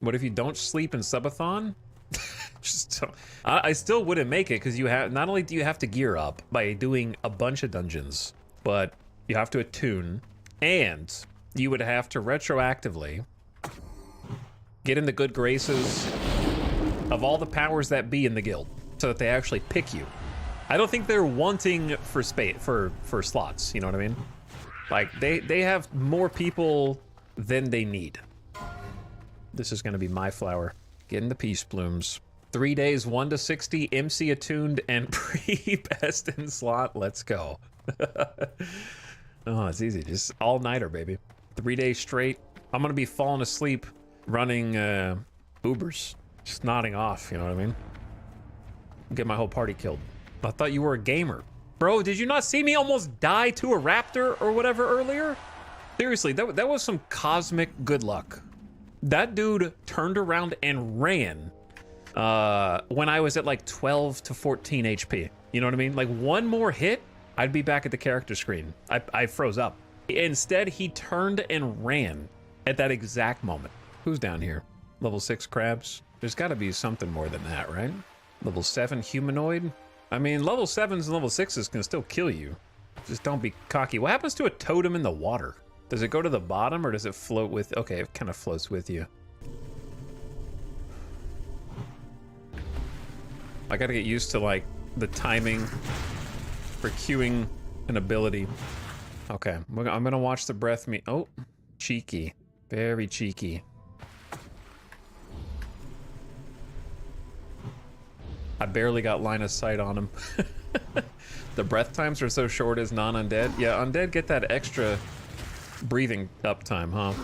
What if you don't sleep in subathon? Just don't. I still wouldn't make it because you have, not only do you have to gear up by doing a bunch of dungeons, but you have to attune, and you would have to retroactively get in the good graces of all the powers that be in the guild so that they actually pick you. I don't think they're wanting for for slots, you know what I mean? Like they have more people than they need. This is gonna be my flower. Getting the peace blooms. 3 days, 1 to 60, MC attuned and pre-best in slot. Let's go. Oh, it's easy. Just all-nighter, baby. 3 days straight. I'm gonna be falling asleep running Ubers. Just nodding off, you know what I mean? Get my whole party killed. I thought you were a gamer. Bro, did you not see me almost die to a raptor or whatever earlier? Seriously, that was some cosmic good luck. That dude turned around and ran when I was at like 12 to 14 HP. You know what I mean? Like one more hit, I'd be back at the character screen. I froze up. Instead, he turned and ran at that exact moment. Who's down here? Level 6 crabs? There's gotta be something more than that, right? Level 7 humanoid? I mean, level 7s and level 6s can still kill you. Just don't be cocky. What happens to a totem in the water? Does it go to the bottom or does it float with? Okay, it kind of floats with you. I gotta get used to like the timing for queuing an ability. Okay, I'm gonna watch the breath me. Oh, cheeky, very cheeky. I barely got line of sight on him. The breath times are so short as non-undead. Yeah, undead get that extra breathing uptime, huh?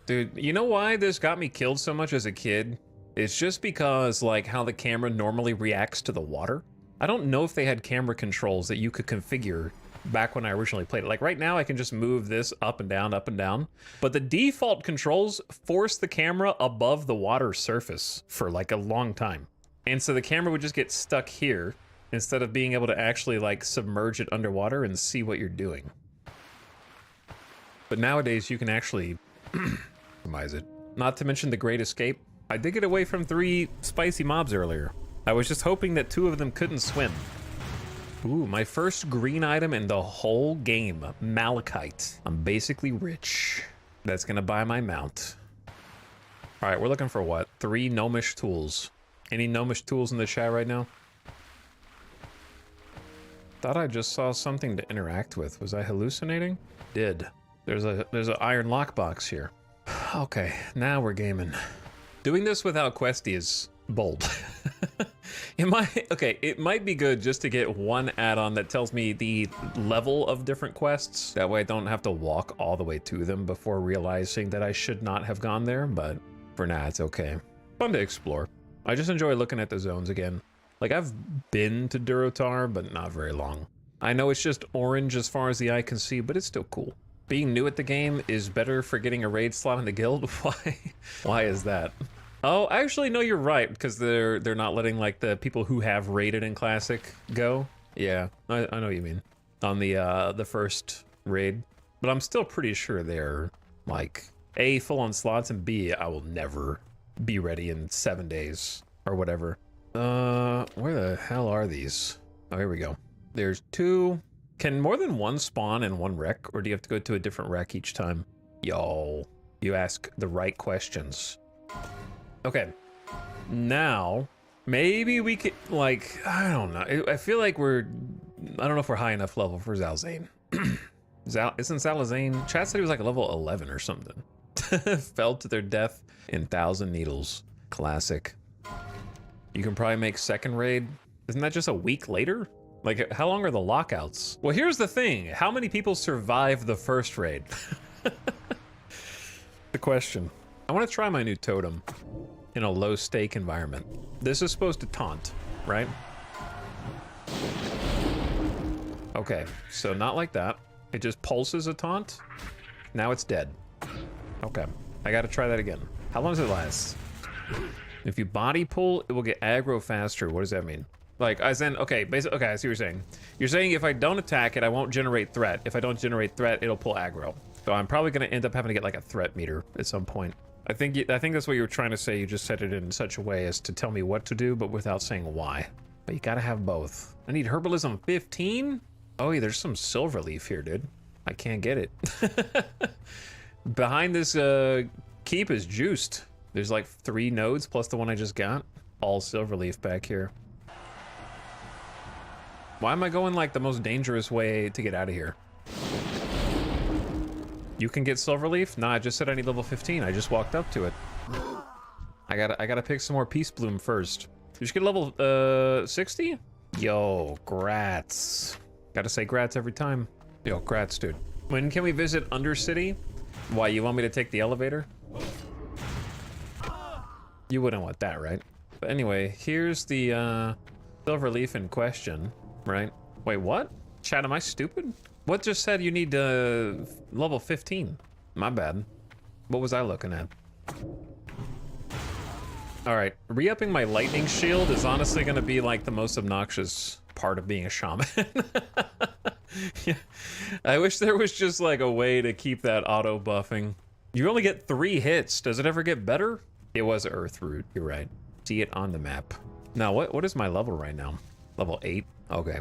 Dude, you know why this got me killed so much as a kid? It's just because like how the camera normally reacts to the water. I don't know if they had camera controls that you could configure back when I originally played it. Like right now I can just move this up and down, but the default controls force the camera above the water surface for like a long time. And so the camera would just get stuck here instead of being able to actually like submerge it underwater and see what you're doing. But nowadays you can actually customize it. Not to mention the Great Escape. I did get away from 3 spicy mobs earlier. I was just hoping that 2 of them couldn't swim. Ooh, my first green item in the whole game, Malachite. I'm basically rich. That's gonna buy my mount. All right, we're looking for what? 3 gnomish tools. Any gnomish tools in the chat right now? Thought I just saw something to interact with. Was I hallucinating? Did. There's an iron lockbox here. Okay, now we're gaming. Doing this without Questy is bold. It might be good just to get one add-on that tells me the level of different quests. That way I don't have to walk all the way to them before realizing that I should not have gone there, but for now it's okay. Fun to explore. I just enjoy looking at the zones again. Like I've been to Durotar, but not very long. I know it's just orange as far as the eye can see, but it's still cool. Being new at the game is better for getting a raid slot in the guild. Why is that? Oh, actually, no, you're right, because they're not letting like the people who have raided in Classic go. Yeah, I know what you mean. On the first raid, but I'm still pretty sure they're like A, full on slots, and B, I will never be ready in 7 days or whatever. Where the hell are these? Oh, here we go. There's 2. Can more than one spawn in one wreck, or do you have to go to a different wreck each time? Yo, you ask the right questions. Okay, now maybe we could, like, I don't know. I feel like I don't know if we're high enough level for Zalzane. Isn't Zalazane? Chat said he was like a level 11 or something. Fell to their death in 1,000 needles. Classic. You can probably make second raid. Isn't that just a week later? Like, how long are the lockouts? Well, here's the thing. How many people survive the first raid? The question. I want to try my new totem in a low stake environment. This is supposed to taunt, right? Okay, so not like that. It just pulses a taunt. Now it's dead. Okay, I gotta try that again. How long does it last? If you body pull, it will get aggro faster. What does that mean? Like, as in, okay, basically, okay, I see what you're saying. You're saying if I don't attack it, I won't generate threat. If I don't generate threat, it'll pull aggro. So I'm probably gonna end up having to get like a threat meter at some point. I think that's what you were trying to say. You just said it in such a way as to tell me what to do, but without saying why. But you gotta have both. I need herbalism 15? Oh, yeah, there's some silver leaf here, dude. I can't get it. Behind this keep is juiced. There's like 3 nodes plus the one I just got. All silver leaf back here. Why am I going like the most dangerous way to get out of here? You can get silver leaf? Nah, I just said I need level 15. I just walked up to it. I gotta pick some more peace bloom first. You should get level 60? Yo, grats. Gotta say grats every time. Yo, grats, dude. When can we visit Undercity? Why, you want me to take the elevator? You wouldn't want that, right? But anyway, here's the silver leaf in question, right? Wait, what? Chat, am I stupid? What just said you need level 15? My bad. What was I looking at? All right, re-upping my lightning shield is honestly gonna be like the most obnoxious part of being a shaman. Yeah. I wish there was just like a way to keep that auto buffing. You only get 3 hits. Does it ever get better? It was Earth Root, you're right. See it on the map. Now, what is my level right now? Level 8? Okay.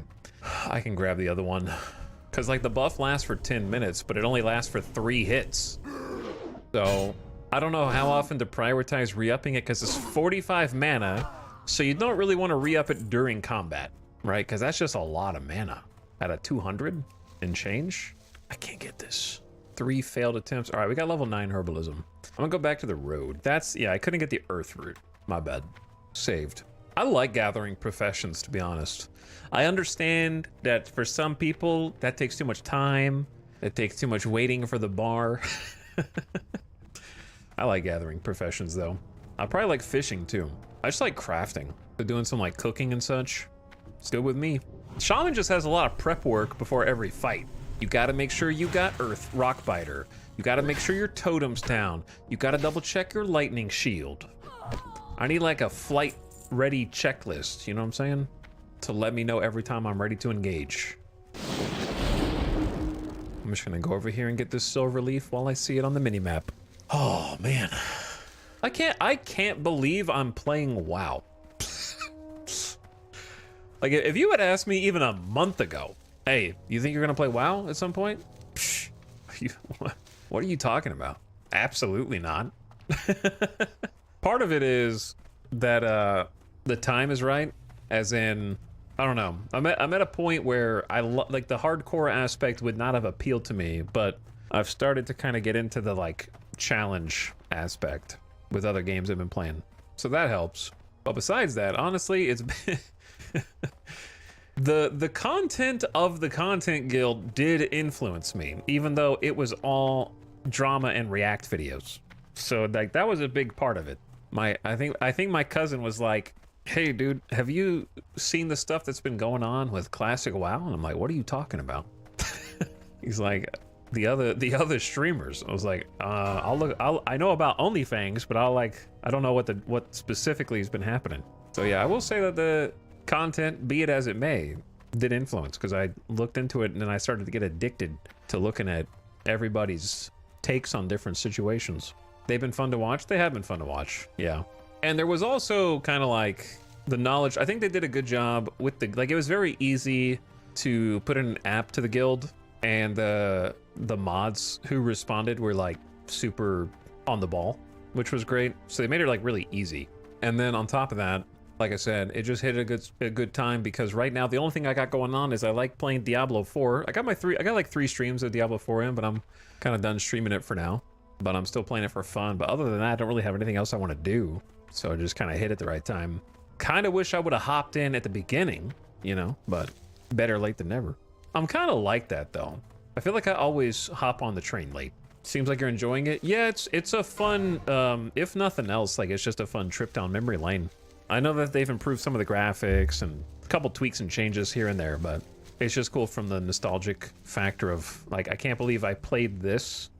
I can grab the other one. Because like the buff lasts for 10 minutes, but it only lasts for 3 hits. So I don't know how often to prioritize re-upping it because it's 45 mana. So you don't really want to re-up it during combat, right? Because that's just a lot of mana. At a 200 and change? I can't get this. 3 failed attempts. All right, we got level 9 herbalism. I'm gonna go back to the road. Yeah, I couldn't get the earth root. My bad. Saved. I like gathering professions, to be honest. I understand that for some people, that takes too much time. It takes too much waiting for the bar. I like gathering professions, though. I probably like fishing, too. I just like crafting. So doing some, like, cooking and such. It's good with me. Shaman just has a lot of prep work before every fight. You gotta make sure you got Earth Rockbiter. You gotta make sure your totem's down. You gotta double check your lightning shield. I need like a flight ready checklist, you know what I'm saying? To let me know every time I'm ready to engage. I'm just gonna go over here and get this silver leaf while I see it on the minimap. Oh man. I can't believe I'm playing WoW. Like, if you had asked me even a month ago, hey, you think you're gonna play WoW at some point? Psh, what are you talking about? Absolutely not. Part of it is that the time is right, as in, I don't know. I'm at a point where like the hardcore aspect would not have appealed to me, but I've started to kind of get into the like challenge aspect with other games I've been playing, so that helps. But besides that, honestly, it's been the content of the content guild did influence me, even though it was all drama and react videos. So like that was a big part of it. I think my cousin was like, hey dude, have you seen the stuff that's been going on with classic WoW? And I'm like, what are you talking about? He's like, the other streamers. I was like, I know about OnlyFans, but I don't know what specifically has been happening. So yeah, I will say that the content, be it as it may, did influence, because I looked into it and then I started to get addicted to looking at everybody's takes on different situations. They've been fun to watch. They have been fun to watch. Yeah. And there was also kind of like the knowledge. I think they did a good job with it was very easy to put in an app to the guild, and the mods who responded were like super on the ball, which was great. So they made it like really easy. And then on top of that, like I said, it just hit a good time, because right now the only thing I got going on is I like playing Diablo 4. I got like 3 streams of Diablo 4 in, but I'm kind of done streaming it for now. But I'm still playing it for fun. But other than that, I don't really have anything else I want to do. So I just kind of hit at the right time. Kind of wish I would have hopped in at the beginning, you know, but better late than never. I'm kind of like that though. I feel like I always hop on the train late. Seems like you're enjoying it. Yeah, it's a fun, if nothing else, like it's just a fun trip down memory lane. I know that they've improved some of the graphics and a couple tweaks and changes here and there, but it's just cool from the nostalgic factor of like, I can't believe I played this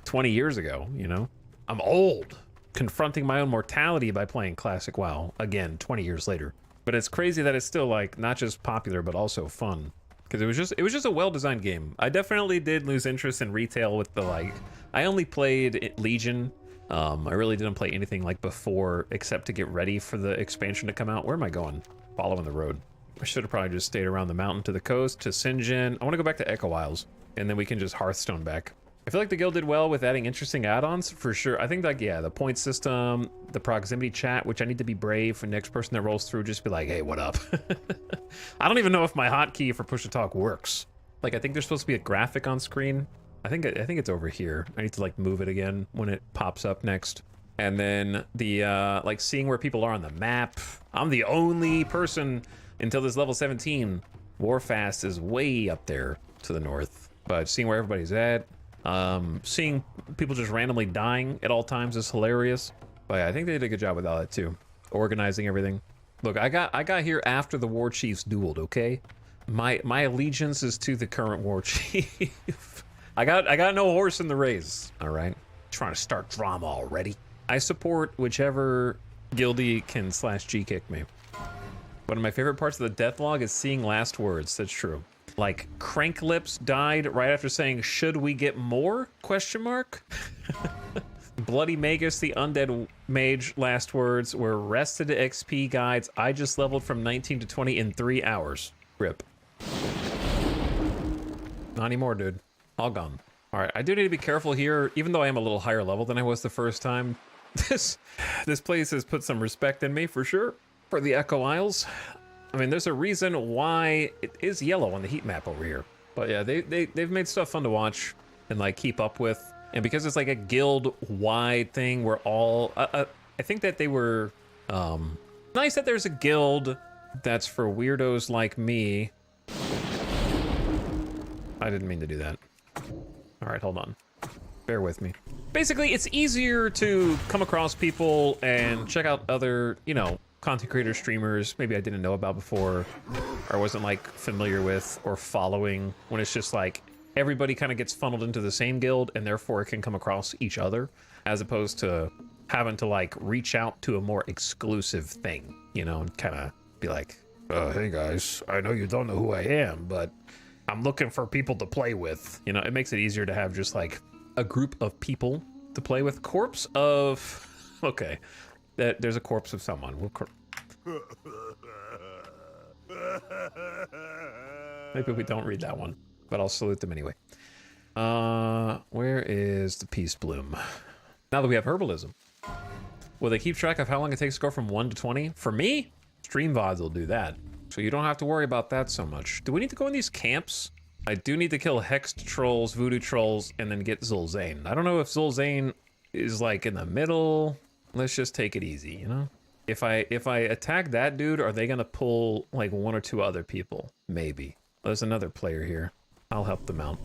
20 years ago, you know? I'm old, confronting my own mortality by playing classic WoW again 20 years later. But it's crazy that it's still like not just popular but also fun, because it was just a well-designed game. I definitely did lose interest in retail with the like, I only played Legion I really didn't play anything like before except to get ready for the expansion to come out. Where am I going? Following the road. I should have probably just stayed around the mountain to the coast, to Sinjin. I want to go back to Echo Isles, and then we can just Hearthstone back. I feel like the guild did well with adding interesting add-ons, for sure. I think, like, yeah, the point system, the proximity chat, which I need to be brave for the next person that rolls through, just be like, hey, what up? I don't even know if my hotkey for push-to-talk works. Like, I think there's supposed to be a graphic on screen. I think it's over here. I need to, like, move it again when it pops up next. And then the, like, seeing where people are on the map. I'm the only person until this level 17. Warfast is way up there to the north. But seeing where everybody's at, seeing people just randomly dying at all times is hilarious. But yeah, I think they did a good job with all that too. Organizing everything. Look, I got here after the war chiefs dueled, okay? My allegiance is to the current war chief. I got no horse in the race, all right? Trying to start drama already. I support whichever guildie can /G kick me. One of my favorite parts of the deathlog is seeing last words. That's true. Like, Crank Lips died right after saying, should we get more? Question mark. Bloody Magus, the undead mage, last words were rested XP guides. I just leveled from 19 to 20 in 3 hours. Rip. Not anymore, dude. All gone. All right, I do need to be careful here, even though I am a little higher level than I was the first time. This place has put some respect in me, for sure, for the Echo Isles. I mean, there's a reason why it is yellow on the heat map over here. But yeah, they've made stuff fun to watch and, like, keep up with. And because it's, like, a guild-wide thing where all... I think that they were... nice that there's a guild that's for weirdos like me. I didn't mean to do that. All right, hold on. Bear with me. Basically, it's easier to come across people and check out other, you know, content creator streamers maybe I didn't know about before or wasn't, like, familiar with or following, when it's just like everybody kind of gets funneled into the same guild and therefore can come across each other, as opposed to having to, like, reach out to a more exclusive thing, you know, and kind of be like, hey guys, I know you don't know who I am, but I'm looking for people to play with. You know, it makes it easier to have just, like, a group of people to play with. Corpse of... Okay. There's a corpse of someone. Maybe we don't read that one, but I'll salute them anyway. Where is the peace bloom? Now that we have herbalism. Will they keep track of how long it takes to go from 1 to 20? For me, stream VODs will do that. So you don't have to worry about that so much. Do we need to go in these camps? I do need to kill hexed trolls, voodoo trolls, and then get Zul'Zane. I don't know if Zul'Zane is, like, in the middle. Let's just take it easy, you know? If I attack that dude, are they gonna pull, like, 1 or 2 other people? Maybe. There's another player here. I'll help them out.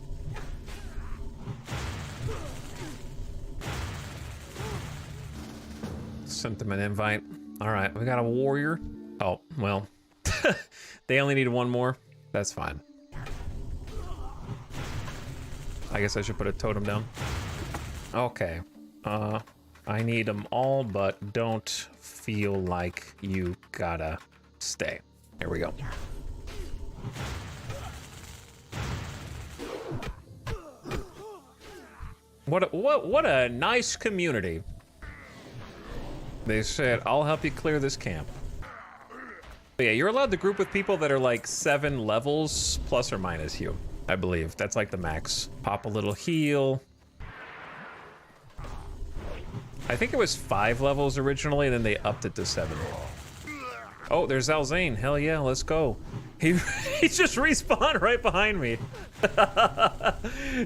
Sent them an invite. All right, we got a warrior. Oh, well. They only need 1 more. That's fine. I guess I should put a totem down. Okay. I need them all, but don't feel like you gotta stay. Here we go. What a nice community. They said, I'll help you clear this camp. But yeah, you're allowed to group with people that are like 7 levels plus or minus you, I believe. That's like the max. Pop a little heal. I think it was 5 levels originally, and then they upped it to 7. Oh, there's Zul'Zane. Hell yeah, let's go. He just respawned right behind me.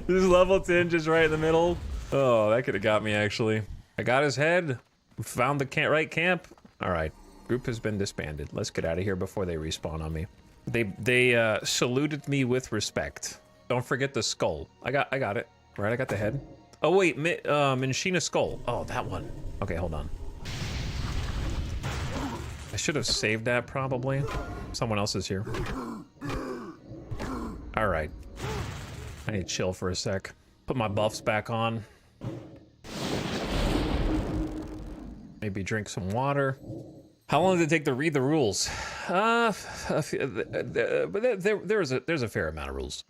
This level 10 just right in the middle. Oh, that could have got me, actually. I got his head. Found the right camp. All right. Group has been disbanded. Let's get out of here before they respawn on me. They saluted me with respect. Don't forget the skull. I got it. Right, I got the head. Oh wait, Minshina skull. Oh, that one. Okay, hold on. I should have saved that probably. Someone else is here. All right. I need to chill for a sec. Put my buffs back on. Maybe drink some water. How long did it take to read the rules? But there's a fair amount of rules.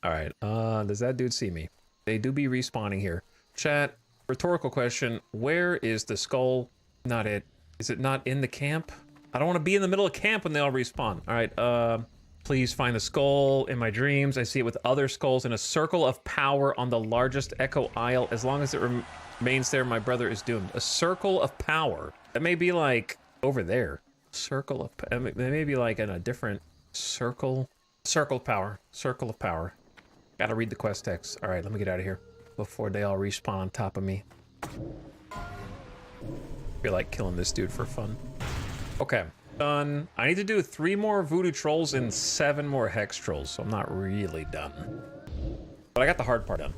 All right. Does that dude see me? They do be respawning here. Chat, Rhetorical question. Where is the skull? Not it. Is it not in the camp? I don't want to be in the middle of camp when they all respawn. All right, please find the skull in my dreams. I see it with other skulls in a circle of power on the largest echo isle. As long as it remains there, my brother is doomed. A circle of power. That may be like over there. Circle of, it may be like in a different circle. Circle of power. Circle of power. Gotta read the quest text. All right, let me get out of here before they all respawn on top of me. Feel like killing this dude for fun. Okay, done. I need to do 3 more voodoo trolls and 7 more hex trolls, so I'm not really done. But I got the hard part done.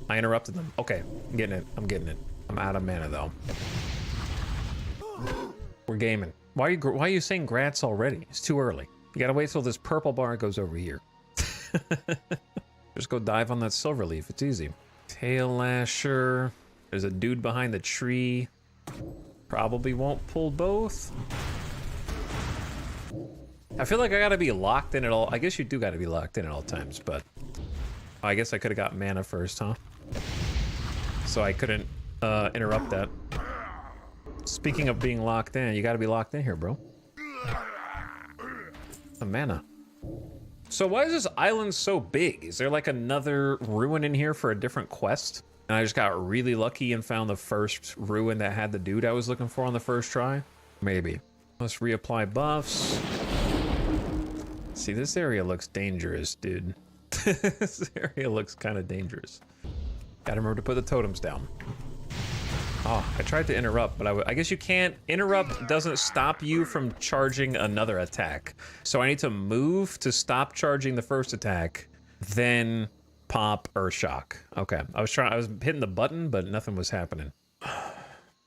I interrupted them. Okay, I'm getting it. I'm getting it. I'm out of mana though. We're gaming. Why are you saying grats already? It's too early. You gotta wait till this purple bar goes over here. Just go dive on that silver leaf. It's easy. Tail lasher. There's a dude behind the tree. Probably won't pull both. I feel like I gotta be locked in at all. I guess you do gotta be locked in at all times, but I guess I could have got mana first, huh? So I couldn't interrupt that. Speaking of being locked in, you gotta be locked in here, bro. The mana. So why is this island so big? Is there like another ruin in here for a different quest? And I just got really lucky and found the first ruin that had the dude I was looking for on the first try? Maybe. Let's reapply buffs. See, this area looks dangerous, dude. This area looks kind of dangerous. Gotta remember to put the totems down. Oh, I tried to interrupt, but I guess you can't. Interrupt doesn't stop you from charging another attack. So I need to move to stop charging the first attack, then pop or shock. Okay, I was hitting the button, but nothing was happening.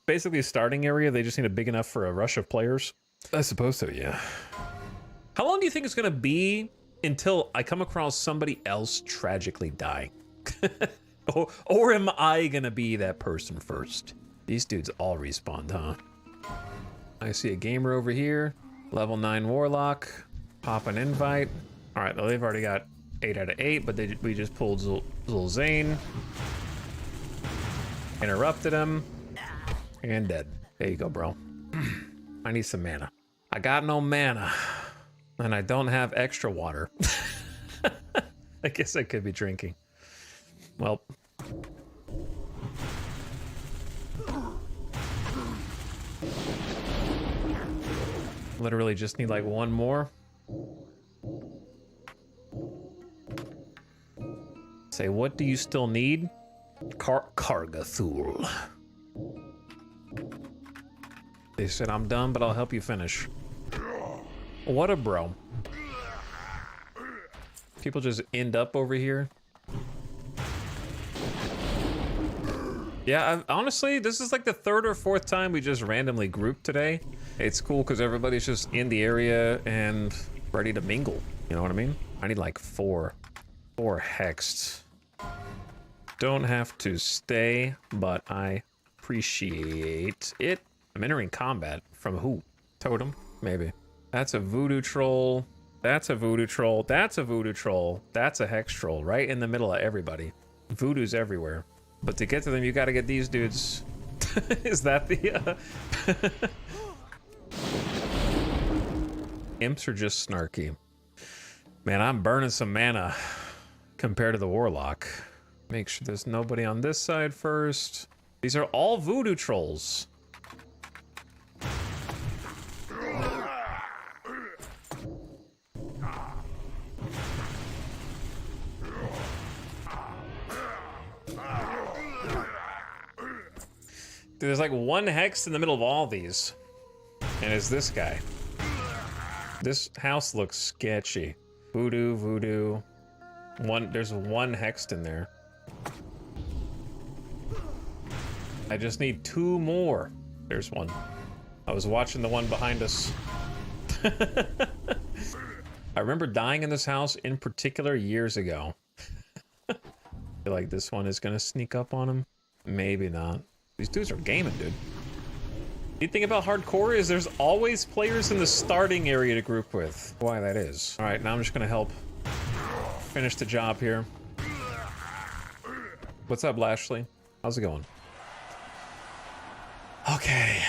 Basically, starting area, they just need a big enough for a rush of players. I suppose so, yeah. How long do you think it's gonna be until I come across somebody else tragically dying? or am I gonna be that person first? These dudes all respawned, huh? I see a gamer over here. Level 9 warlock. Pop an invite. All right, well, they've already got 8 out of 8, but we just pulled Zulzane. Interrupted him. And dead. There you go, bro. I need some mana. I got no mana. And I don't have extra water. I guess I could be drinking. Well. Literally just need like 1 more. Say, what do you still need? Kargathul. They said I'm done, but I'll help you finish. What a bro. People just end up over here. Yeah, honestly, this is like the 3rd or 4th time we just randomly grouped today. It's cool because everybody's just in the area and ready to mingle. You know what I mean? I need like 4 hexed. Don't have to stay, but I appreciate it. I'm entering combat. From who? Totem? Maybe. That's a voodoo troll. That's a voodoo troll. That's a voodoo troll. That's a hex troll. Right in the middle of everybody. Voodoo's everywhere. But to get to them, you gotta get these dudes. Is that the... Imps are just snarky. Man, I'm burning some mana compared to the warlock. Make sure there's nobody on this side first. These are all voodoo trolls. There's like 1 hex in the middle of all these. And it's this guy. This house looks sketchy. Voodoo, voodoo. There's 1 hexed in there. I just need 2 more. There's 1. I was watching the one behind us. I remember dying in this house in particular years ago. I feel like this one is gonna sneak up on him. Maybe not. These dudes are gaming, dude. The thing about hardcore is there's always players in the starting area to group with. Why that is. All right, now I'm just gonna help finish the job here. What's up, Lashley? How's it going? Okay.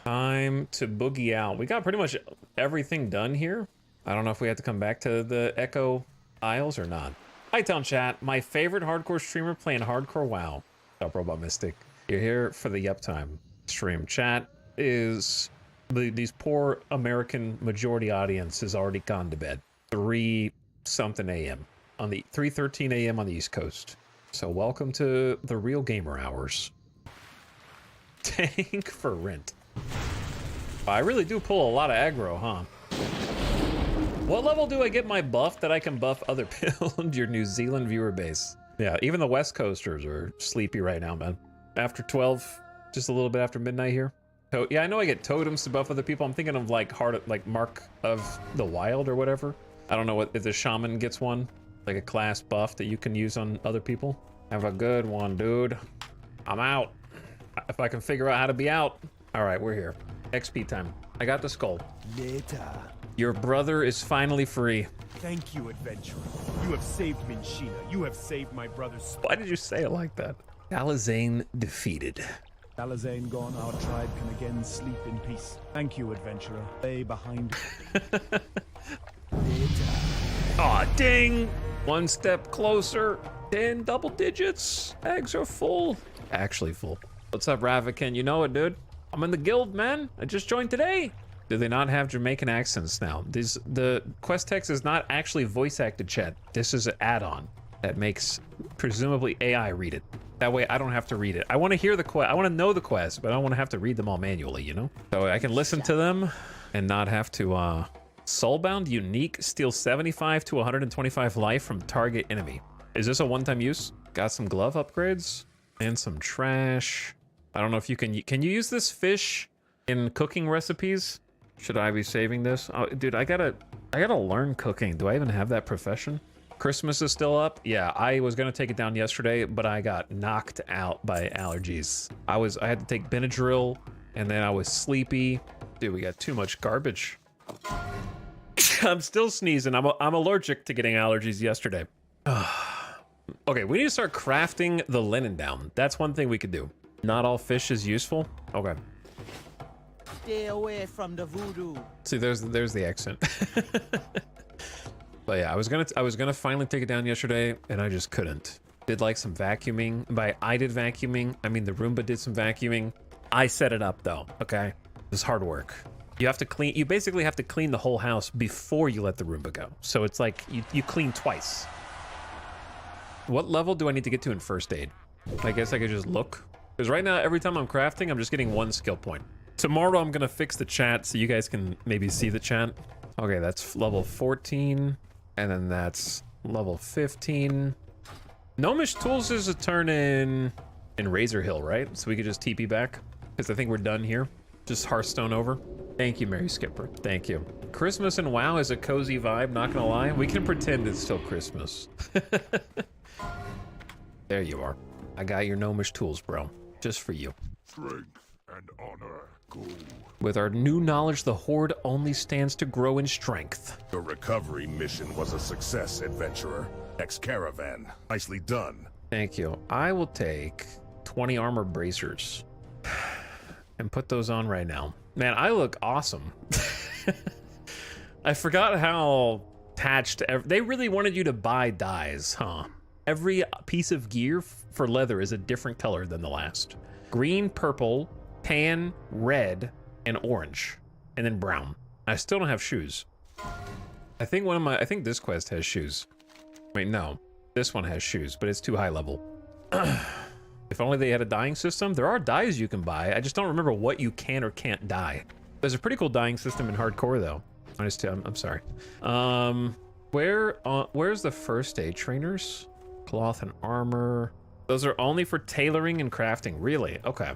Time to boogie out. We got pretty much everything done here. I don't know if we have to come back to the Echo Isles or not. Hi, Town Chat. My favorite hardcore streamer playing hardcore WoW. Up, Robot Mystic. You're here for the Uptime stream. Chat is... these poor American majority audience is already gone to bed. 3-something a.m. on the 3:13 a.m. on the East Coast. So welcome to the real gamer hours. Tank for rent. I really do pull a lot of aggro, huh? What level do I get my buff that I can buff other build your New Zealand viewer base? Yeah, even the West Coasters are sleepy right now, man. After 12, just a little bit after midnight here. Yeah, I know I get totems to buff other people. I'm thinking of like Mark of the Wild or whatever. I don't know what if the shaman gets one, like a class buff that you can use on other people. Have a good one, dude. I'm out. If I can figure out how to be out. All right, we're here. XP time. I got the skull. Later. Your brother is finally free. Thank you, adventurer. You have saved Minshina. You have saved my brother's... Why did you say it like that? Alazane defeated. Alazane gone, our tribe can again sleep in peace. Thank you, adventurer. Lay behind. Aw, ding! One step closer. 10 double digits. Bags are full. Actually full. What's up, Ravikan? You know it, dude. I'm in the guild, man. I just joined today. Do they not have Jamaican accents now? The quest text is not actually voice acted, chat. This is an add-on that makes presumably AI read it. That way I don't have to read it. I want to hear the quest. I want to know the quest, but I don't want to have to read them all manually, you know? So I can listen to them and not have to, Soulbound unique, steal 75 to 125 life from target enemy. Is this a one-time use? Got some glove upgrades and some trash. I don't know if you can you use this fish in cooking recipes? Should I be saving this? Oh, dude, I gotta learn cooking. Do I even have that profession? Christmas is still up. Yeah, I was gonna take it down yesterday, but I got knocked out by allergies. I had to take Benadryl, and then I was sleepy. Dude, we got too much garbage. I'm still sneezing. I'm allergic to getting allergies yesterday. Okay, we need to start crafting the linen down. That's one thing we could do. Not all fish is useful. Okay. Stay away from the voodoo. See, there's the accent. But yeah, I was gonna finally take it down yesterday, and I just couldn't. Did like some vacuuming. By I did vacuuming, I mean the Roomba did some vacuuming. I set it up though. Okay, it was hard work. You have to clean. You basically have to clean the whole house before you let the Roomba go. So it's like you clean twice. What level do I need to get to in first aid? I guess I could just look. Because right now, every time I'm crafting, I'm just getting 1 skill point. Tomorrow, I'm going to fix the chat so you guys can maybe see the chat. Okay, that's level 14. And then that's level 15. Gnomish Tools is a turn in Razor Hill, right? So we could just TP back. Because I think we're done here. Just Hearthstone over. Thank you, Mary Skipper. Thank you. Christmas and WoW is a cozy vibe, not going to lie. We can pretend it's still Christmas. There you are. I got your Gnomish Tools, bro. Just for you. Strength and honor go. With our new knowledge, the Horde only stands to grow in strength. The recovery mission was a success, adventurer. Next caravan. Nicely done. Thank you. I will take 20 armor bracers and put those on right now. Man, I look awesome. I forgot how attached... They really wanted you to buy dyes, huh? Every piece of gear for leather is a different color than the last. Green, purple, tan, red, and orange. And then brown. I still don't have shoes. I think this quest has shoes. Wait, no. This one has shoes, but it's too high level. If only they had a dyeing system. There are dyes you can buy. I just don't remember what you can or can't dye. There's a pretty cool dyeing system in hardcore, though. I'm sorry. Where's the first aid trainers? Cloth and armor. Those are only for tailoring and crafting. Really? Okay.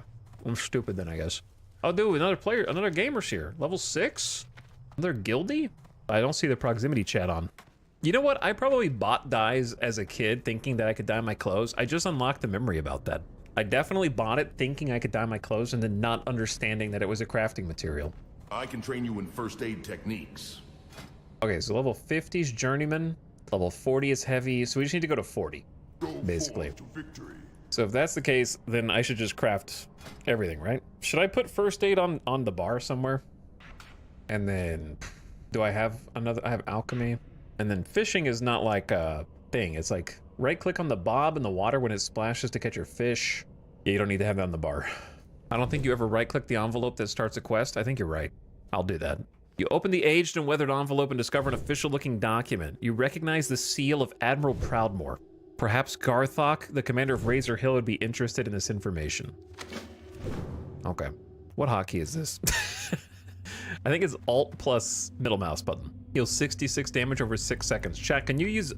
I'm stupid then, I guess. Oh, dude, another gamer's here. Level 6? Another guildie? I don't see the proximity chat on. You know what? I probably bought dyes as a kid thinking that I could dye my clothes. I just unlocked the memory about that. I definitely bought it thinking I could dye my clothes and then not understanding that it was a crafting material. I can train you in first aid techniques. Okay, so level 50 is journeyman. Level 40 is heavy. So we just need to go to 40, basically. So if that's the case, then I should just craft everything, right? Should I put first aid on the bar somewhere? And then, do I have another? I have alchemy. And then fishing is not like a thing. It's like right click on the bob in the water when it splashes to catch your fish. Yeah, you don't need to have that on the bar. I don't think you ever right click the envelope that starts a quest. I think you're right. I'll do that. You open the aged and weathered envelope and discover an official looking document. You recognize the seal of Admiral Proudmoore. Perhaps Garthok, the commander of Razor Hill, would be interested in this information. Okay. What hotkey is this? I think it's Alt plus middle mouse button. Heals 66 damage over 6 seconds. Chat, can you use,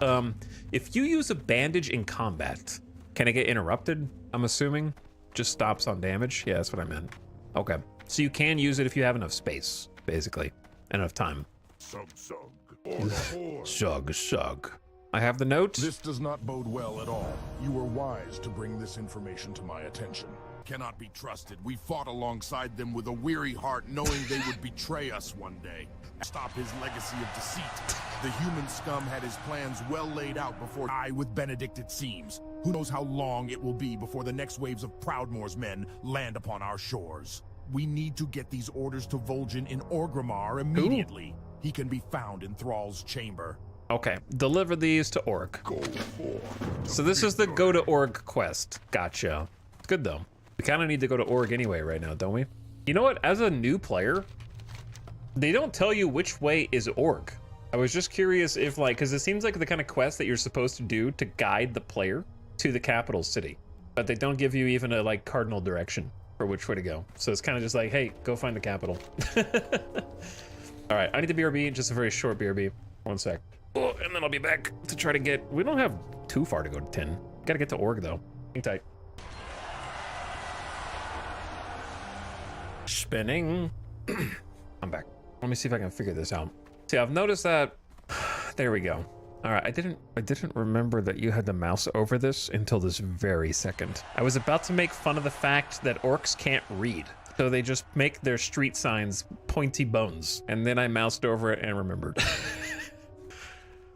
if you use a bandage in combat, can it get interrupted? I'm assuming. Just stops on damage? Yeah, that's what I meant. Okay. So you can use it if you have enough space, basically. Enough time. Shug. I have the note. This does not bode well at all. You were wise to bring this information to my attention. Cannot be trusted. We fought alongside them with a weary heart, knowing they would betray us one day. Stop his legacy of deceit. The human scum had his plans well laid out before I with Benedict, it seems. Who knows how long it will be before the next waves of Proudmoore's men land upon our shores. We need to get these orders to Vol'jin in Orgrimmar immediately. Ooh. He can be found in Thrall's chamber. Okay, deliver these to Org. So this is the go to Org quest. Gotcha. It's good though. We kind of need to go to Org anyway right now, don't we? You know what? As a new player, they don't tell you which way is Org. I was just curious if like, because it seems like the kind of quest that you're supposed to do to guide the player to the capital city, but they don't give you even a like cardinal direction for which way to go. So it's kind of just like, hey, go find the capital. All right, I need the BRB, just a very short BRB. 1 sec. Oh, and then I'll be back to try to get, we don't have too far to go to 10. Gotta get to Org though. Hang tight. Spinning. I'm back. Let me see if I can figure this out. See, I've noticed that, there we go. All right, I didn't remember that you had the mouse over this until this very second. I was about to make fun of the fact that orcs can't read. So they just make their street signs pointy bones. And then I moused over it and remembered.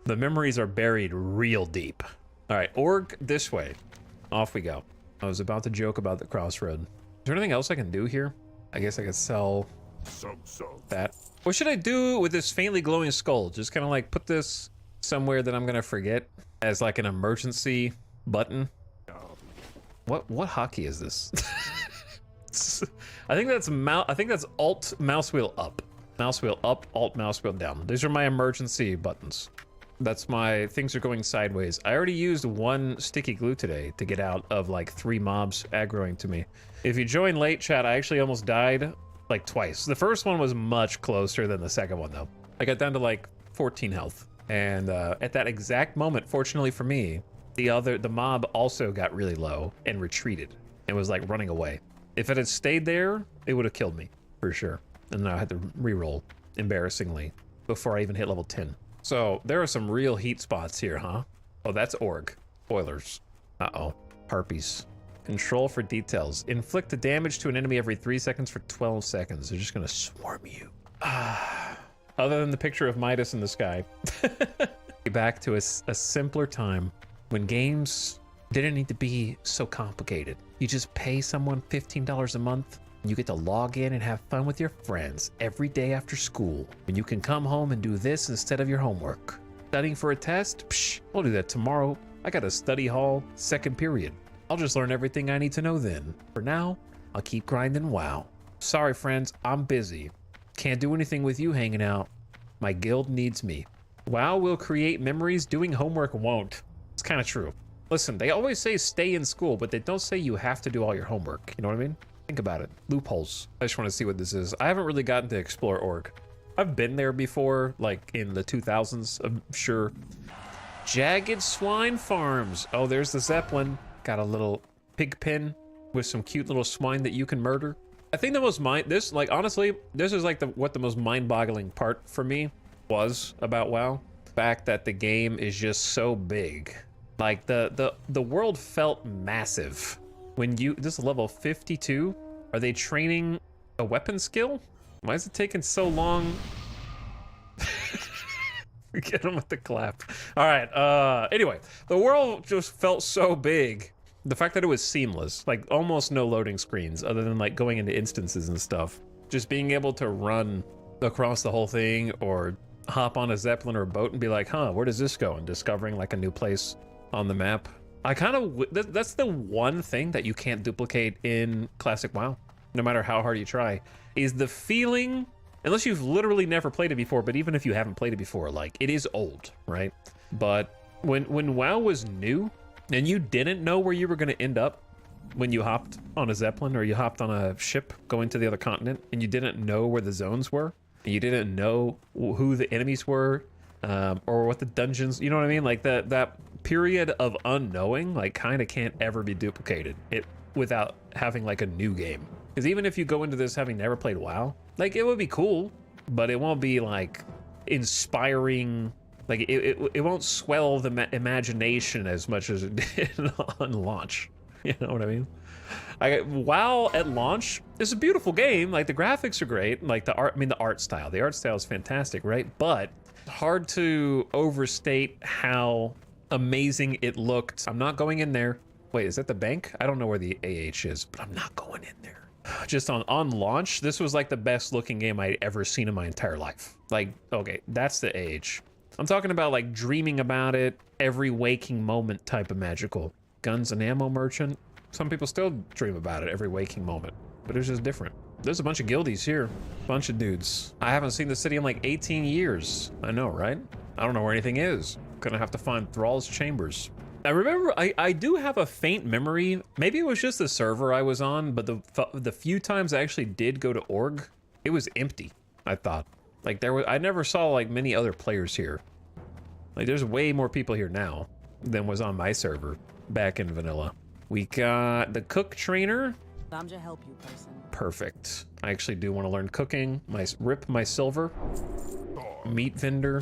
The memories are buried real deep. All right, Org this way. Off we go. I was about to joke about the crossroad. Is there anything else I can do here? I guess I could sell that. What should I do with this faintly glowing skull? Just kind of like put this somewhere that I'm gonna forget as like an emergency button. What hotkey is this? I think that's Alt mouse wheel up. Mouse wheel up, Alt mouse wheel down. These are my emergency buttons. That's my things are going sideways. I already used 1 sticky glue today to get out of like 3 mobs aggroing to me. If you join late, chat, I actually almost died like twice. The first one was much closer than the second one though. I got down to like 14 health. And at that exact moment, fortunately for me, the mob also got really low and retreated and was like running away. If it had stayed there, it would have killed me for sure. And then I had to re-roll embarrassingly before I even hit level 10. So there are some real heat spots here, huh? Oh, that's Org. Spoilers. Uh-oh. Harpies. Control for details. Inflict the damage to an enemy every 3 seconds for 12 seconds. They're just gonna swarm you. Other than the picture of Midas in the sky. Back to a simpler time when games didn't need to be so complicated. You just pay someone $15 a month and you get to log in and have fun with your friends every day after school. And you can come home and do this instead of your homework. Studying for a test? Psh, I'll do that tomorrow. I got a study hall, 2nd period. I'll just learn everything I need to know then. For now, I'll keep grinding WoW. Sorry friends, I'm busy. Can't do anything with you hanging out. My guild needs me. WoW will create memories, doing homework won't. It's kind of true. Listen, they always say stay in school, but they don't say you have to do all your homework. You know what I mean? Think about it. Loopholes. I just want to see what this is. I haven't really gotten to explore Org. I've been there before, like in the 2000s, I'm sure. Jagged Swine Farms. Oh, there's the Zeppelin. Got a little pig pen with some cute little swine that you can murder. I think the most honestly, this is like what the most mind-boggling part for me was about WoW. The fact that the game is just so big. Like the world felt massive. When this is level 52, are they training a weapon skill? Why is it taking so long? Get him with the clap. All right, anyway, the world just felt so big The fact that it was seamless, like almost no loading screens other than like going into instances and stuff. Just being able to run across the whole thing or hop on a Zeppelin or a boat and be like, huh, where does this go? And discovering like a new place on the map. I kind of, that's the one thing that you can't duplicate in Classic WoW, no matter how hard you try, is the feeling, unless you've literally never played it before, but even if you haven't played it before, like it is old, right? But when WoW was new and you didn't know where you were gonna end up when you hopped on a Zeppelin or you hopped on a ship going to the other continent and you didn't know where the zones were, and you didn't know who the enemies were, or what the dungeons, you know what I mean? Like that period of unknowing, like kind of can't ever be duplicated without having like a new game. Because even if you go into this having never played WoW, like it would be cool, but it won't be like inspiring. Like it won't swell the imagination as much as it did on launch. You know what I mean? WoW at launch is a beautiful game. Like the graphics are great. Like the art, I mean the art style. The art style is fantastic, right? But hard to overstate how amazing it looked. I'm not going in there. Wait, is that the bank? I don't know where the AH is, but I'm not going in there. Just on launch, this was like the best looking game I'd ever seen in my entire life. Like, okay, that's the AH. I'm talking about like dreaming about it, every waking moment type of magical. Guns and ammo merchant. Some people still dream about it every waking moment, but it's just different. There's a bunch of guildies here, bunch of dudes. I haven't seen the city in like 18 years. I know, right? I don't know where anything is. Gonna have to find Thrall's chambers. I remember, I do have a faint memory. Maybe it was just the server I was on, but the few times I actually did go to org, it was empty, I thought. Like I never saw like many other players here. Like there's way more people here now than was on my server back in vanilla. We got the cook trainer. I'm to help you, person. Perfect. I actually do want to learn cooking. Rip my silver. Meat vendor.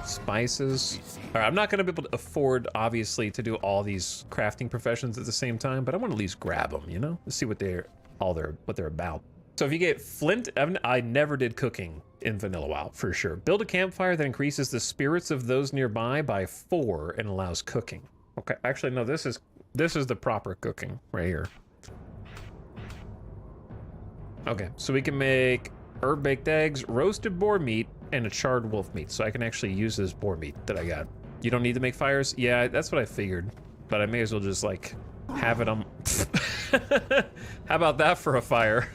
Spices. All right, I'm not going to be able to afford, obviously, to do all these crafting professions at the same time, but I want to at least grab them, you know? Let's see what they're about. So if you get flint, I never did cooking in vanilla WoW, for sure. Build a campfire that increases the spirits of those nearby by 4 and allows cooking. Okay, actually, no, this is the proper cooking right here. Okay, so we can make herb baked eggs, roasted boar meat, and a charred wolf meat. So I can actually use this boar meat that I got. You don't need to make fires? Yeah, that's what I figured. But I may as well just like have it on. How about that for a fire?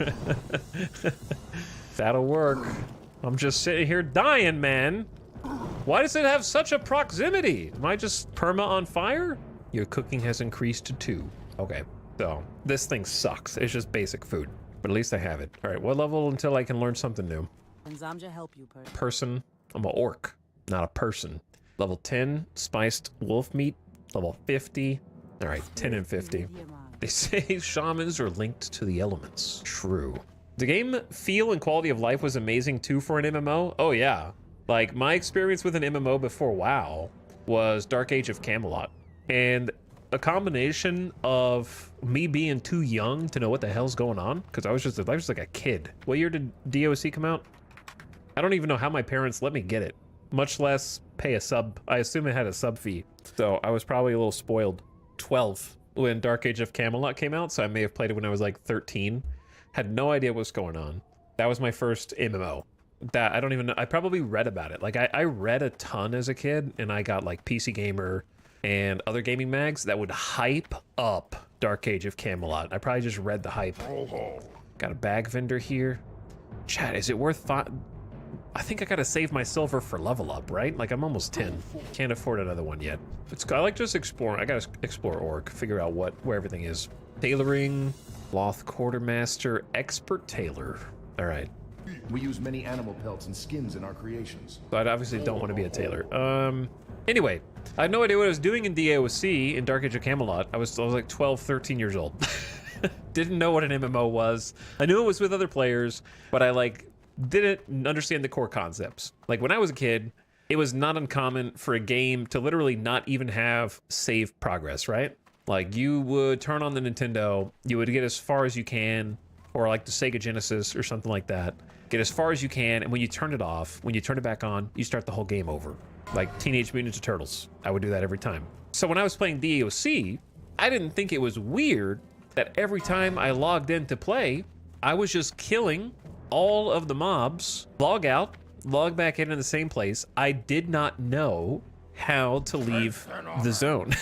That'll work. I'm just sitting here dying, man. Why does it have such a proximity? Am I just perma on fire? Your cooking has increased to 2. Okay, so this thing sucks. It's just basic food, but at least I have it. All right, what level until I can learn something new? Help you, person. I'm an orc, not a person. Level 10, spiced wolf meat. Level 50. All right, 10 and 50. They say shamans are linked to the elements. True. The game feel and quality of life was amazing too for an MMO. Oh yeah. Like my experience with an MMO before WoW was Dark Age of Camelot. And a combination of me being too young to know what the hell's going on, because I was just like a kid. What year did DOC come out? I don't even know how my parents let me get it, much less pay a sub. I assume it had a sub fee. So I was probably a little spoiled. 12 when Dark Age of Camelot came out, so I may have played it when I was like 13. Had no idea what's going on. That was my first MMO. That I don't even know. I probably read about it. Like I read a ton as a kid, and I got like PC Gamer and other gaming mags that would hype up Dark Age of Camelot. I probably just read the hype. Got a bag vendor here. Chat, is it worth I think I gotta save my silver for level up, right? Like I'm almost 10. Can't afford another one yet. I like just exploring. I gotta explore org, figure out where everything is. Tailoring, Loth Quartermaster, Expert Tailor. All right. We use many animal pelts and skins in our creations. So I obviously don't want to be a tailor. Anyway, I had no idea what I was doing in DAOC in Dark Age of Camelot. I was like 12, 13 years old. Didn't know what an MMO was. I knew it was with other players, but I didn't understand the core concepts. Like when I was a kid, it was not uncommon for a game to literally not even have save progress, right? Like you would turn on the Nintendo, you would get as far as you can, or like the Sega Genesis or something like that. Get as far as you can, and when you turn it off, when you turn it back on, you start the whole game over. Like Teenage Mutant Ninja Turtles. I would do that every time. So when I was playing DOC, I didn't think it was weird that every time I logged in to play, I was just killing all of the mobs, log out, log back in the same place. I did not know how to leave the zone.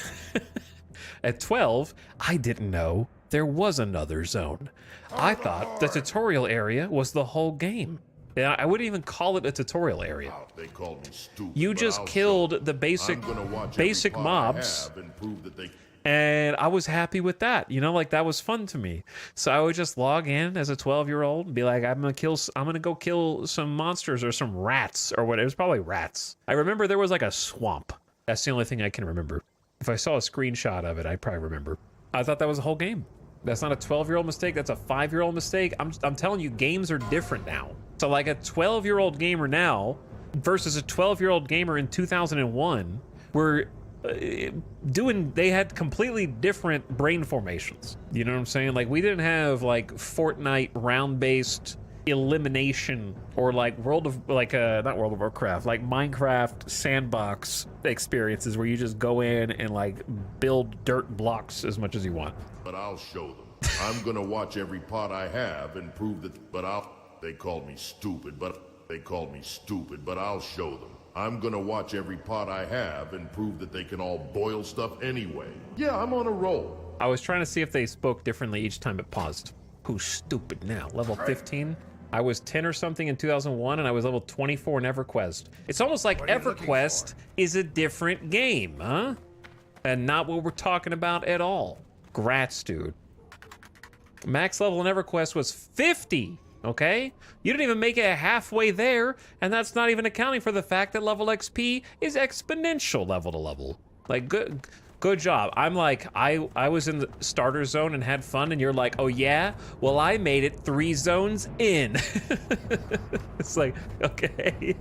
At 12, I didn't know there was another zone. I thought the tutorial area was the whole game. Yeah, I wouldn't even call it a tutorial area. They called me stupid. You just killed the basic mobs, and I was happy with that. You know, like that was fun to me. So I would just log in as a 12-year-old and be like, I'm gonna go kill some monsters or some rats or whatever. It was probably rats. I remember there was like a swamp. That's the only thing I can remember. If I saw a screenshot of it, I'd probably remember. I thought that was the whole game. That's not a 12-year-old mistake. That's a 5-year-old mistake. I'm telling you, games are different now. So like a 12-year-old gamer now versus a 12-year-old gamer in 2001 were they had completely different brain formations. You know what I'm saying? Like we didn't have like Fortnite round-based elimination or like not World of Warcraft, like Minecraft sandbox experiences where you just go in and like build dirt blocks as much as you want. But I'll show them. I'm gonna watch every pot I have and prove that. They called me stupid, but I'll show them. I'm gonna watch every pot I have and prove that they can all boil stuff anyway. Yeah, I'm on a roll. I was trying to see if they spoke differently each time it paused. Who's stupid now? Level 15? I was 10 or something in 2001, and I was level 24 in EverQuest. It's almost like EverQuest is a different game, huh? And not what we're talking about at all. Grats, dude. Max level in EverQuest was 50. Okay? You didn't even make it halfway there, and that's not even accounting for the fact that level XP is exponential level to level. Like, good job. I'm like, I was in the starter zone and had fun, and you're like, oh yeah? Well, I made it 3 zones in. It's like, okay,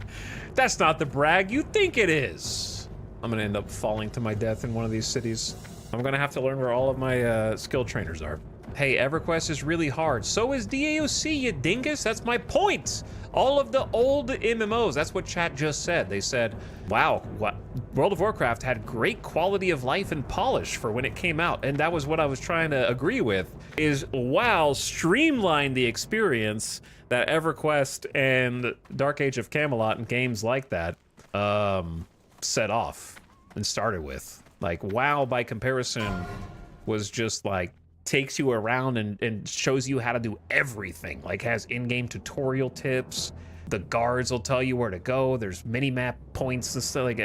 that's not the brag you think it is. I'm gonna end up falling to my death in one of these cities. I'm gonna have to learn where all of my skill trainers are. Hey, EverQuest is really hard. So is DAOC, you dingus. That's my point. All of the old MMOs, that's what chat just said. They said, wow, World of Warcraft had great quality of life and polish for when it came out. And that was what I was trying to agree with, is WoW streamlined the experience that EverQuest and Dark Age of Camelot and games like that set off and started with. Like, WoW, by comparison, was just like, takes you around and shows you how to do everything. Like, has in-game tutorial tips. The guards will tell you where to go. There's mini-map points and stuff, like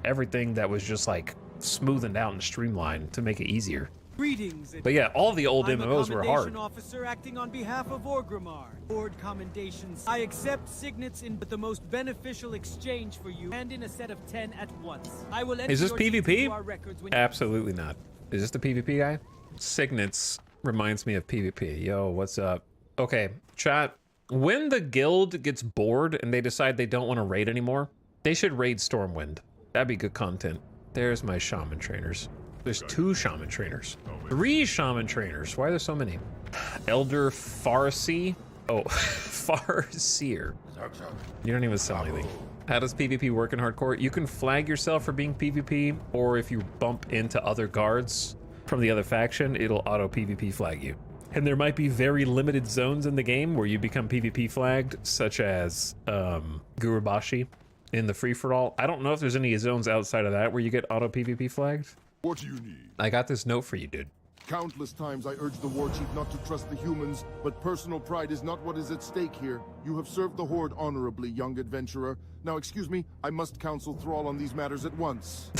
everything that was just like smoothened out and streamlined to make it easier. Greetings. But yeah, all the old MMOs were hard. I'm a officer acting on behalf of Orgrimmar. Board commendations. I accept signets in the most beneficial exchange for you, and in a set of 10 at once. I will enter Is this your PvP? our records when Absolutely not. Is this the PvP guy? Signets reminds me of PvP. Yo, what's up? Okay, chat. When the guild gets bored and they decide they don't want to raid anymore, they should raid Stormwind. That'd be good content. There's my shaman trainers. There's 2 shaman trainers. 3 shaman trainers. Why are there so many? Elder Farsi. Oh, Farseer. You don't even sell anything. How does PvP work in hardcore? You can flag yourself for being PvP, or if you bump into other guards from the other faction, it'll auto PvP flag you. And there might be very limited zones in the game where you become PvP flagged, such as Gurubashi in the free-for-all. I don't know if there's any zones outside of that where you get auto PvP flagged. What do you need? I got this note for you, dude. Countless times I urged the war chief not to trust the humans, but personal pride is not what is at stake here. You have served the Horde honorably, young adventurer. Now, excuse me, I must counsel Thrall on these matters at once.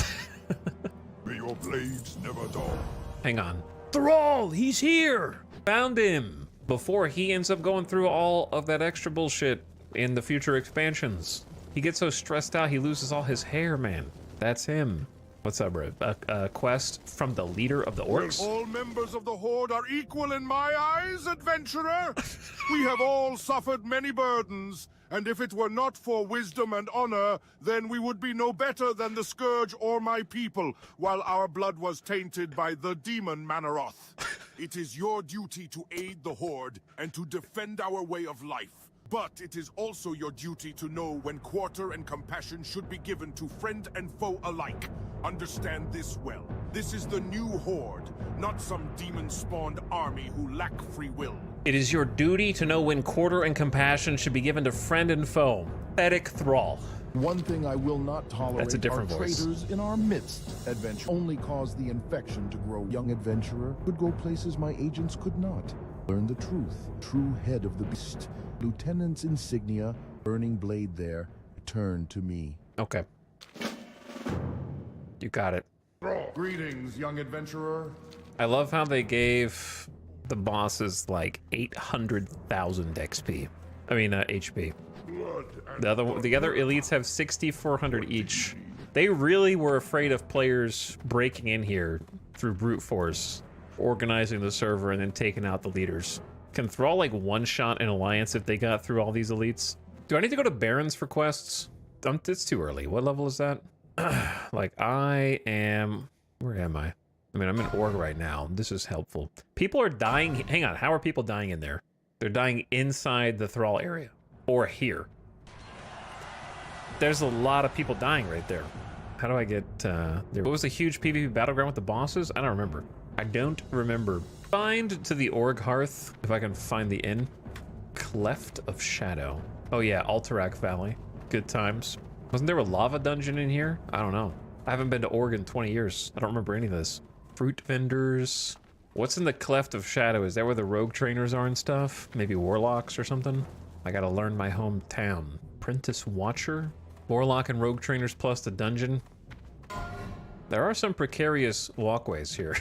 May your blades never dull. Hang on. Thrall, he's here! Found him! Before he ends up going through all of that extra bullshit in the future expansions. He gets so stressed out he loses all his hair, man. That's him. What's up, bro? A quest from the leader of the orcs? Well, all members of the Horde are equal in my eyes, adventurer. We have all suffered many burdens, and if it were not for wisdom and honor, then we would be no better than the Scourge or my people, while our blood was tainted by the demon Manaroth. It is your duty to aid the Horde and to defend our way of life. But it is also your duty to know when quarter and compassion should be given to friend and foe alike. Understand this well. This is the new horde, not some demon-spawned army who lack free will. It is your duty to know when quarter and compassion should be given to friend and foe. Pathetic thrall. One thing I will not tolerate That's a different are voice. traitors in our midst. Adventure only cause the infection to grow. Young adventurer could go places my agents could not. Learn the truth. True head of the beast. Lieutenant's insignia, burning blade there. Turn to me. Okay. You got it. Greetings, young adventurer. I love how they gave the bosses like 800,000 XP. I mean, HP. The other elites have 6,400 each. They really were afraid of players breaking in here through brute force, organizing the server, and then taking out the leaders. Can Thrall like one-shot an alliance if they got through all these elites? Do I need to go to Barons for quests? It's too early. What level is that? Like, I am... Where am I? I mean, I'm in Org right now. This is helpful. People are dying... Hang on, how are people dying in there? They're dying inside the Thrall area. Or here. There's a lot of people dying right there. How do I get there? What was the huge PvP battleground with the bosses? I don't remember. I don't remember. Find to the Org Hearth, if I can find the inn. Cleft of Shadow. Oh yeah, Alterac Valley. Good times. Wasn't there a lava dungeon in here? I don't know. I haven't been to Org in 20 years. I don't remember any of this. Fruit vendors. What's in the Cleft of Shadow? Is that where the rogue trainers are and stuff? Maybe warlocks or something? I gotta learn my hometown. Apprentice Watcher? Warlock and rogue trainers plus the dungeon. There are some precarious walkways here.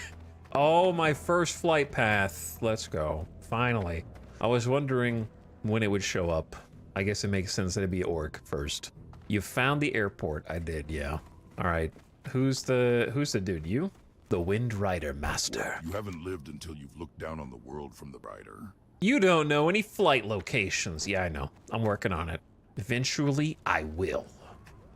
Oh, my first flight path. Let's go. Finally. I was wondering when it would show up. I guess it makes sense that it'd be Orc first. You found the airport. I did, yeah. All right. Who's the dude? You? The Wind Rider Master. You haven't lived until you've looked down on the world from the rider. You don't know any flight locations. Yeah, I know. I'm working on it. Eventually, I will.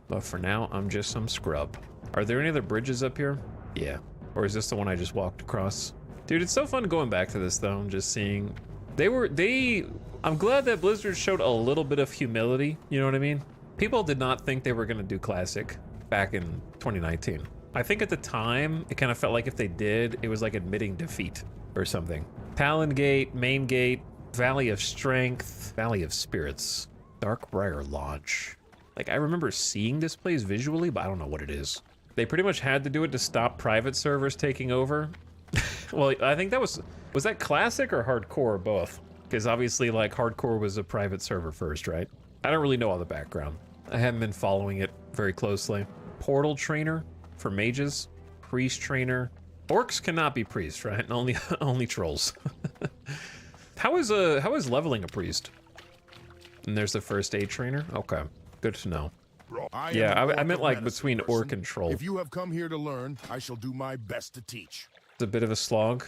But for now, I'm just some scrub. Are there any other bridges up here? Yeah. Or is this the one I just walked across? Dude, it's so fun going back to this, though, and just seeing... I'm glad that Blizzard showed a little bit of humility, you know what I mean? People did not think they were going to do Classic back in 2019. I think at the time, it kind of felt like if they did, it was like admitting defeat or something. Talon Gate, Main Gate, Valley of Strength, Valley of Spirits, Darkbriar Lodge. Like, I remember seeing this place visually, but I don't know what it is. They pretty much had to do it to stop private servers taking over. Well, I think that was that Classic or Hardcore or both? Because obviously, like, Hardcore was a private server first, right? I don't really know all the background. I haven't been following it very closely. Portal Trainer for mages, Priest Trainer. Orcs cannot be priests, right? Only trolls. How is leveling a priest? And there's the first aid trainer. Okay, good to know. Yeah, I meant like between orc and troll. If you have come here to learn, I shall do my best to teach. It's a bit of a slog.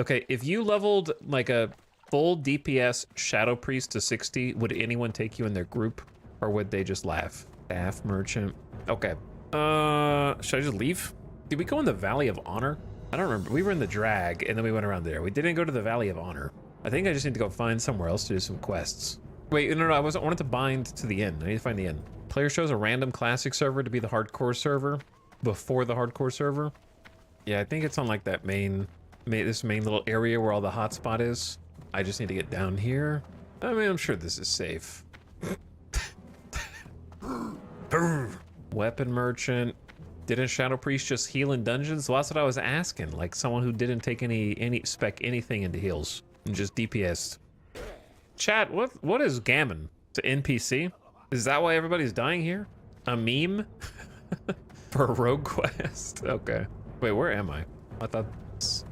Okay, if you leveled like a full DPS Shadow Priest to 60, would anyone take you in their group? Or would they just laugh? Staff Merchant. Okay. Should I just leave? Did we go in the Valley of Honor? I don't remember. We were in the Drag, and then we went around there. We didn't go to the Valley of Honor. I think I just need to go find somewhere else to do some quests. Wait, no, I wanted to bind to the inn. I need to find the inn. Player chose a random classic server to be the hardcore server before the hardcore server. Yeah, I think it's on like that this main little area where all the hotspot is. I just need to get down here. I mean, I'm sure this is safe. Weapon Merchant. Didn't Shadow Priest just heal in dungeons? Well, that's what I was asking. Like someone who didn't take anything into heals and just DPS'd. Chat, what is Gammon? To NPC? Is that why everybody's dying here? A meme? For a rogue quest? Okay. Wait, where am I? I thought this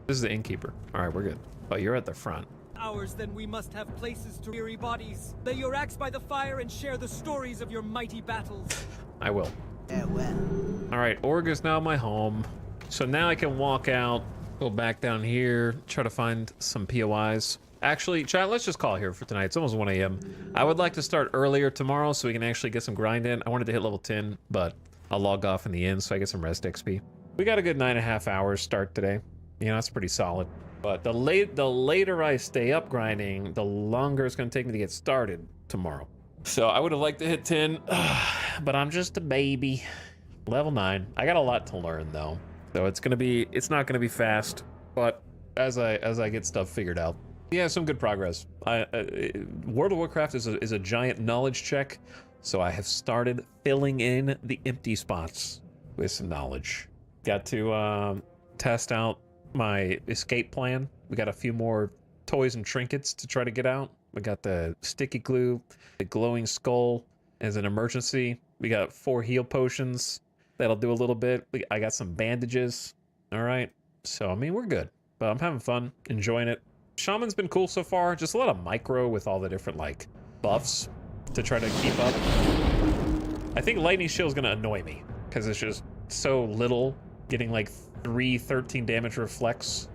is the innkeeper. All right, we're good. Oh, you're at the front. Hours, then we must have places to weary bodies. Lay your axe by the fire and share the stories of your mighty battles. I will. Farewell. All right, Org is now my home. So now I can walk out, go back down here, try to find some POIs. Actually, chat, let's just call here for tonight. It's almost 1 a.m. I would like to start earlier tomorrow so we can actually get some grind in. I wanted to hit level 10, but I'll log off in the end so I get some rest XP. We got a good 9.5 hours start today. You know, that's pretty solid. But the later I stay up grinding, the longer it's gonna take me to get started tomorrow. So I would have liked to hit 10, but I'm just a baby. Level 9. I got a lot to learn though. So it's not gonna be fast, but as I get stuff figured out. Yeah, some good progress. World of Warcraft is a giant knowledge check, so I have started filling in the empty spots with some knowledge. Got to test out my escape plan. We got a few more toys and trinkets to try to get out. We got the sticky glue, the glowing skull as an emergency. We got 4 heal potions. That'll do a little bit. I got some bandages. All right. So, I mean, we're good. But I'm having fun, enjoying it. Shaman's been cool so far. Just a lot of micro with all the different, like, buffs to try to keep up. I think Lightning Shield's gonna annoy me because it's just so little, getting like 13 damage reflex.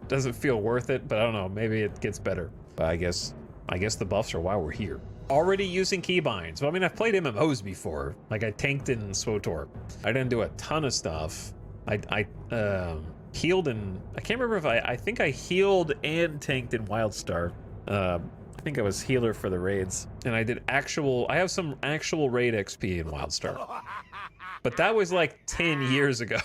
Doesn't feel worth it, but I don't know, maybe it gets better. But I guess the buffs are why we're here. Already using keybinds. Well, I mean, I've played MMOs before. Like, I tanked in SWTOR. I didn't do a ton of stuff. I healed in, I can't remember if I think I healed and tanked in WildStar. I think I was healer for the raids, and I have some actual raid XP in WildStar. But that was like 10 years ago.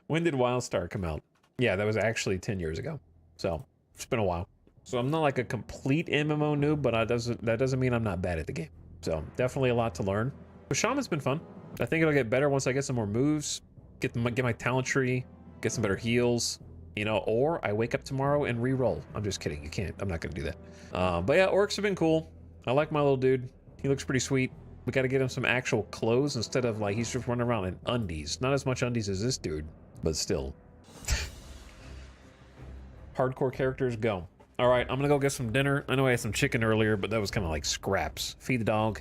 When did WildStar come out? Yeah, that was actually 10 years ago. So it's been a while. So I'm not like a complete MMO noob, but that doesn't mean I'm not bad at the game. So definitely a lot to learn. But Shaman's been fun. I think it'll get better once I get some more moves, get my talent tree, get some better heals, you know, or I wake up tomorrow and re-roll. I'm just kidding. You can't. I'm not going to do that. But yeah, orcs have been cool. I like my little dude. He looks pretty sweet. We got to get him some actual clothes instead of like he's just running around in undies. Not as much undies as this dude, but still. Hardcore characters go. All right, I'm gonna go get some dinner. I know I had some chicken earlier, but that was kind of like scraps. Feed the dog,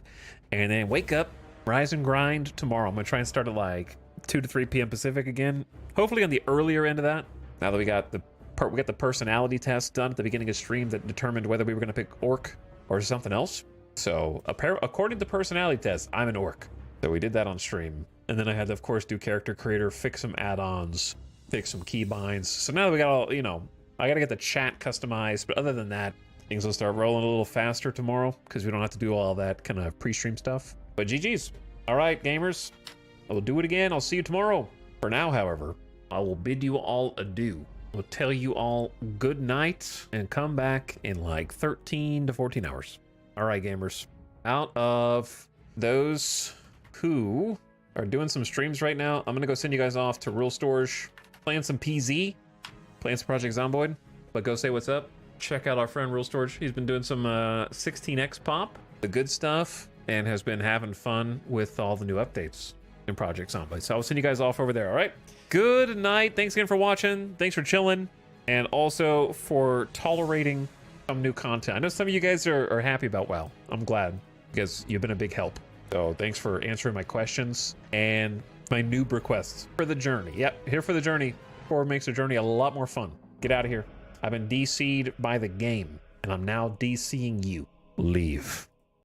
and then wake up, rise and grind tomorrow. I'm gonna try and start at like 2 to 3 p.m. Pacific again. Hopefully on the earlier end of that. Now that we got the personality test done at the beginning of stream that determined whether we were gonna pick orc or something else. So according to personality test, I'm an orc. So we did that on stream, and then I had to of course do character creator, fix some add-ons, fix some keybinds. So now that we got all, you know. I gotta get the chat customized, but other than that, things will start rolling a little faster tomorrow because we don't have to do all that kind of pre-stream stuff. But GG's. All right, gamers. I will do it again. I'll see you tomorrow. For now, however, I will bid you all adieu. I'll tell you all good night and come back in like 13 to 14 hours. All right, gamers. Out of those who are doing some streams right now, I'm gonna go send you guys off to Real Storage, playing some PZ. Playing some Project Zomboid, but go say what's up. Check out our friend Real Storage. He's been doing some 16x pop, the good stuff, and has been having fun with all the new updates in Project Zomboid. So I'll send you guys off over there, all right? Good night. Thanks again for watching. Thanks for chilling, and also for tolerating some new content. I know some of you guys are happy about WoW. I'm glad, because you've been a big help. So thanks for answering my questions and my noob requests for the journey. Yep, here for the journey. Makes the journey a lot more fun. Get out of here. I've been DC'd by the game, and I'm now DCing you. Leave.